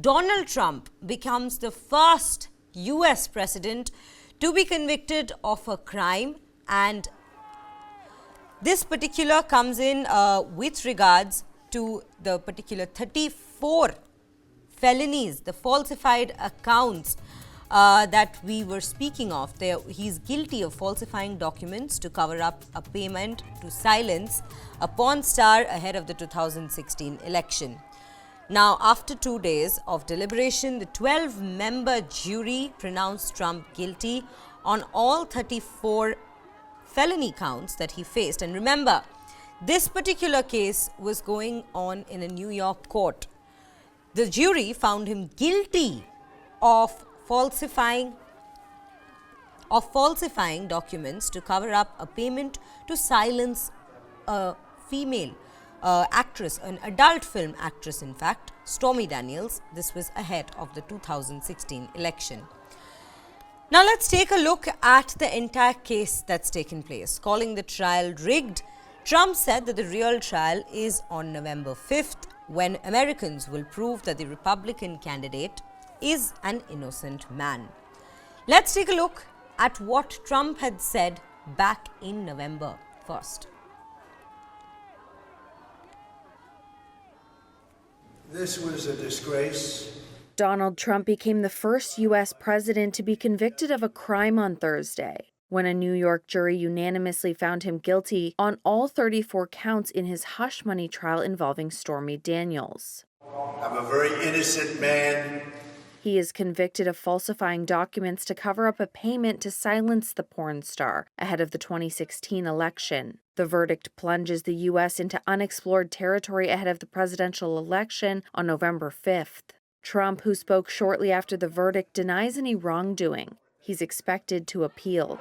Donald Trump becomes the first US president to be convicted of a crime, and this particular comes in with regards to the particular 34 felonies, the falsified accounts that we were speaking of. He's guilty of falsifying documents to cover up a payment to silence a porn star ahead of the 2016 election. Now, after 2 days of deliberation, the 12-member jury pronounced Trump guilty on all 34 felony counts that he faced. And remember, this particular case was going on in a New York court. The jury found him guilty of falsifying documents to cover up a payment to silence a female actress, an adult film actress in fact, Stormy Daniels. This was ahead of the 2016 election. Now let's take a look at the entire case that's taken place. Calling the trial rigged, Trump said that the real trial is on November 5th, when Americans will prove that the Republican candidate is an innocent man. Let's take a look at what Trump had said back in November 1st. This was a disgrace. Donald Trump became the first U.S. president to be convicted of a crime on Thursday, when a New York jury unanimously found him guilty on all 34 counts in his hush money trial involving Stormy Daniels. I'm a very innocent man. He is convicted of falsifying documents to cover up a payment to silence the porn star ahead of the 2016 election. The verdict plunges the U.S. into unexplored territory ahead of the presidential election on November 5th. Trump, who spoke shortly after the verdict, denies any wrongdoing. He's expected to appeal.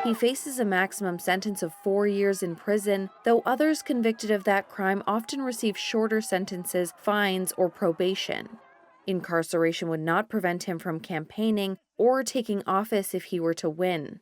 He faces a maximum sentence of 4 years in prison, though others convicted of that crime often receive shorter sentences, fines, or probation. Incarceration would not prevent him from campaigning or taking office if he were to win.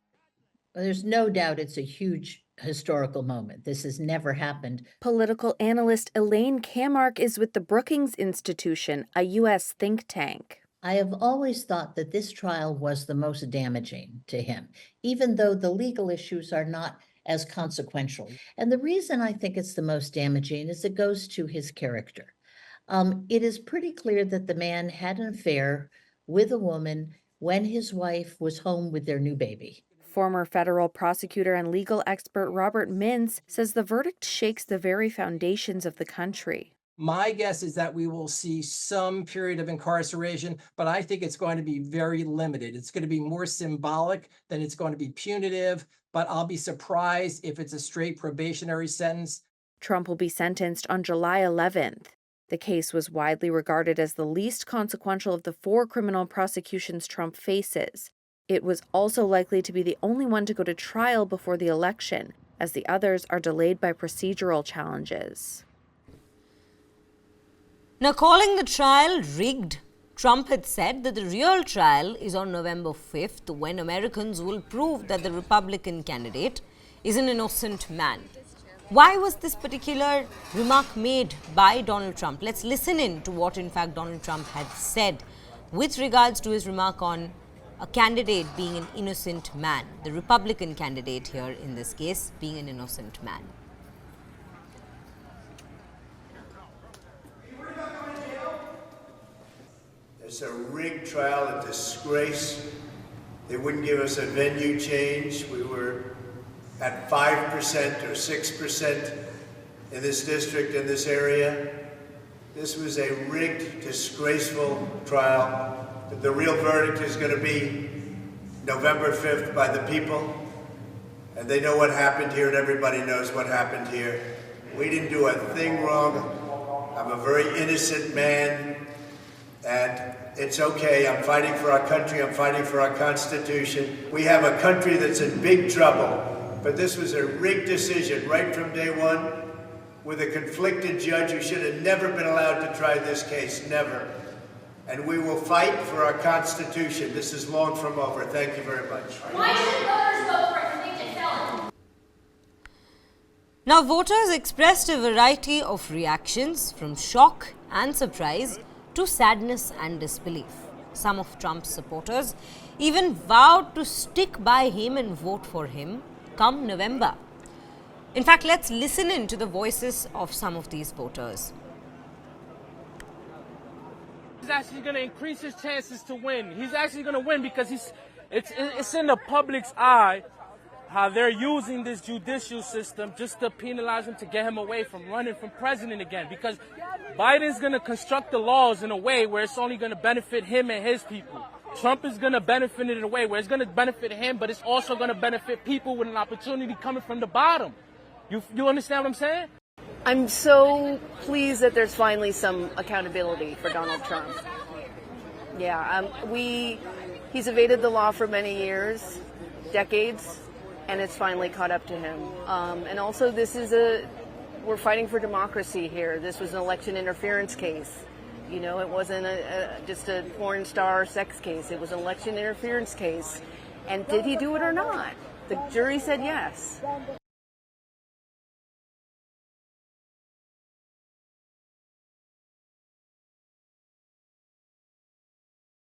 There's no doubt it's a huge historical moment. This has never happened. Political analyst Elaine Kamarck is with the Brookings Institution, a U.S. think tank. I have always thought that this trial was the most damaging to him, even though the legal issues are not as consequential. And the reason I think it's the most damaging is it goes to his character. It is pretty clear that the man had an affair with a woman when his wife was home with their new baby. Former federal prosecutor and legal expert Robert Mintz says the verdict shakes the very foundations of the country. My guess is that we will see some period of incarceration, but I think it's going to be very limited. It's going to be more symbolic than it's going to be punitive, but I'll be surprised if it's a straight probationary sentence. Trump will be sentenced on July 11th. The case was widely regarded as the least consequential of the 4 criminal prosecutions Trump faces. It was also likely to be the only one to go to trial before the election, as the others are delayed by procedural challenges. Now, calling the trial rigged, Trump had said that the real trial is on November 5th, when Americans will prove that the Republican candidate is an innocent man. Why was this particular remark made by Donald Trump? Let's listen in to what, in fact, Donald Trump had said with regards to his remark on a candidate being an innocent man, the Republican candidate here in this case being an innocent man. It's a rigged trial, a disgrace. They wouldn't give us a venue change. We were at 5% or 6% in this district, in this area. This was a rigged, disgraceful trial. The real verdict is going to be November 5th by the people. And they know what happened here, and everybody knows what happened here. We didn't do a thing wrong. I'm a very innocent man, and it's okay. I'm fighting for our country. I'm fighting for our Constitution. We have a country that's in big trouble. But this was a rigged decision right from day one, with a conflicted judge who should have never been allowed to try this case, never. And we will fight for our Constitution. This is long from over. Thank you very much. Why should voters vote for a convicted felon? Now, voters expressed a variety of reactions, from shock and surprise to sadness and disbelief. Some of Trump's supporters even vowed to stick by him and vote for him come November. In fact, let's listen in to the voices of some of these voters. He's actually going to increase his chances to win. He's actually going to win because it's in the public's eye how they're using this judicial system just to penalize him, to get him away from running for president again. Because Biden's going to construct the laws in a way where it's only going to benefit him and his people. Trump is going to benefit it in a way where it's going to benefit him, but it's also going to benefit people with an opportunity coming from the bottom. You understand what I'm saying? I'm so pleased that there's finally some accountability for Donald Trump. Yeah, he's evaded the law for many years, decades, and it's finally caught up to him. And also, we're fighting for democracy here. This was an election interference case. You know, it wasn't just a porn star sex case. It was an election interference case. And did he do it or not? The jury said yes.